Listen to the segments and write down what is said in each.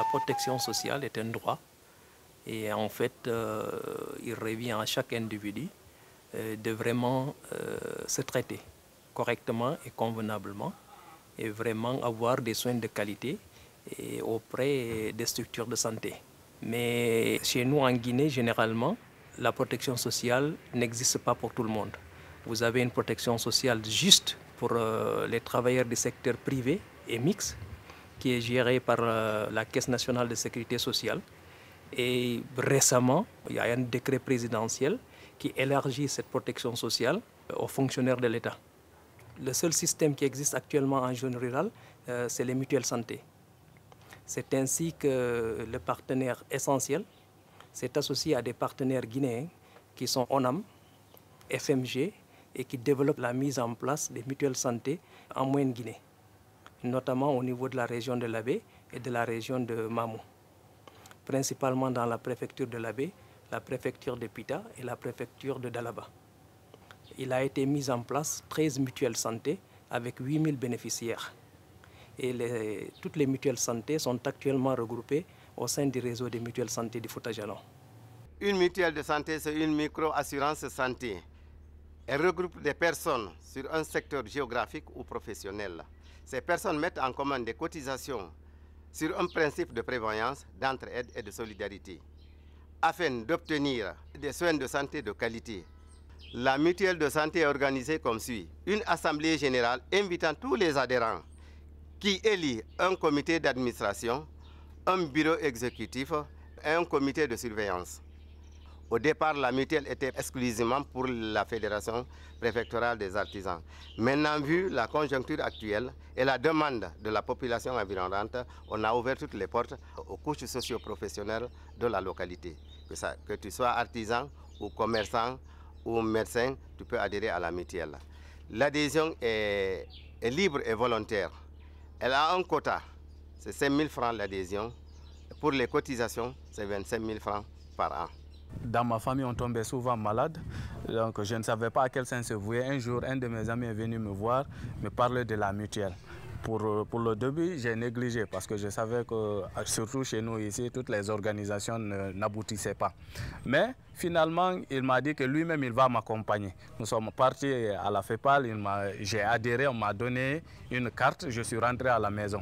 La protection sociale est un droit et en fait, il revient à chaque individu de vraiment se traiter correctement et convenablement et vraiment avoir des soins de qualité et auprès des structures de santé. Mais chez nous en Guinée, généralement, la protection sociale n'existe pas pour tout le monde. Vous avez une protection sociale juste pour les travailleurs du secteur privé et mixte, qui est gérée par la Caisse nationale de sécurité sociale. Et récemment, il y a un décret présidentiel qui élargit cette protection sociale aux fonctionnaires de l'État. Le seul système qui existe actuellement en zone rurale, c'est les mutuelles santé. C'est ainsi que le partenaire essentiel s'est associé à des partenaires guinéens qui sont ONAM, FMG et qui développent la mise en place des mutuelles santé en Moyenne-Guinée, notamment au niveau de la région de l'Abbé et de la région de Mamou, principalement dans la préfecture de l'Abbé, la préfecture de Pita et la préfecture de Dalaba. Il a été mis en place 13 mutuelles santé avec 8000 bénéficiaires. Et toutes les mutuelles santé sont actuellement regroupées au sein du réseau des mutuelles santé du Fouta-Djallon. Une mutuelle de santé, c'est une micro-assurance santé. Elle regroupe des personnes sur un secteur géographique ou professionnel. Ces personnes mettent en commun des cotisations sur un principe de prévoyance, d'entraide et de solidarité, afin d'obtenir des soins de santé de qualité. La mutuelle de santé est organisée comme suit. Une assemblée générale invitant tous les adhérents qui élit un comité d'administration, un bureau exécutif et un comité de surveillance. Au départ, la mutuelle était exclusivement pour la Fédération préfectorale des artisans. Maintenant, vu la conjoncture actuelle et la demande de la population environnante, on a ouvert toutes les portes aux couches socio-professionnelles de la localité. Que tu sois artisan ou commerçant ou médecin, tu peux adhérer à la mutuelle. L'adhésion est libre et volontaire. Elle a un quota, c'est 5 000 francs l'adhésion. Pour les cotisations, c'est 25 000 francs par an. Dans ma famille, on tombait souvent malade, donc je ne savais pas à quel sens se vouer. Un jour, un de mes amis est venu me voir, me parler de la mutuelle. Pour le début, j'ai négligé parce que je savais que, surtout chez nous ici, toutes les organisations n'aboutissaient pas. Mais finalement, il m'a dit que lui-même, il va m'accompagner. Nous sommes partis à la FEPAL, j'ai adhéré, on m'a donné une carte, je suis rentré à la maison.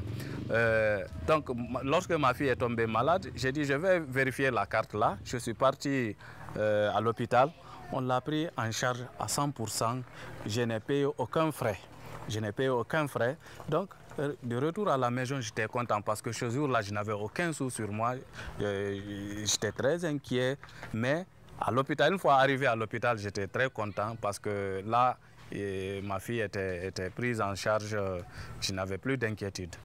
Donc, lorsque ma fille est tombée malade, j'ai dit, je vais vérifier la carte là. Je suis parti à l'hôpital, on l'a pris en charge à 100%, je n'ai payé aucun frais. Je n'ai payé aucun frais. Donc, de retour à la maison, j'étais content parce que ce jour-là, je n'avais aucun sou sur moi. J'étais très inquiet. Mais à l'hôpital, une fois arrivé à l'hôpital, j'étais très content parce que là, ma fille était prise en charge. Je n'avais plus d'inquiétude.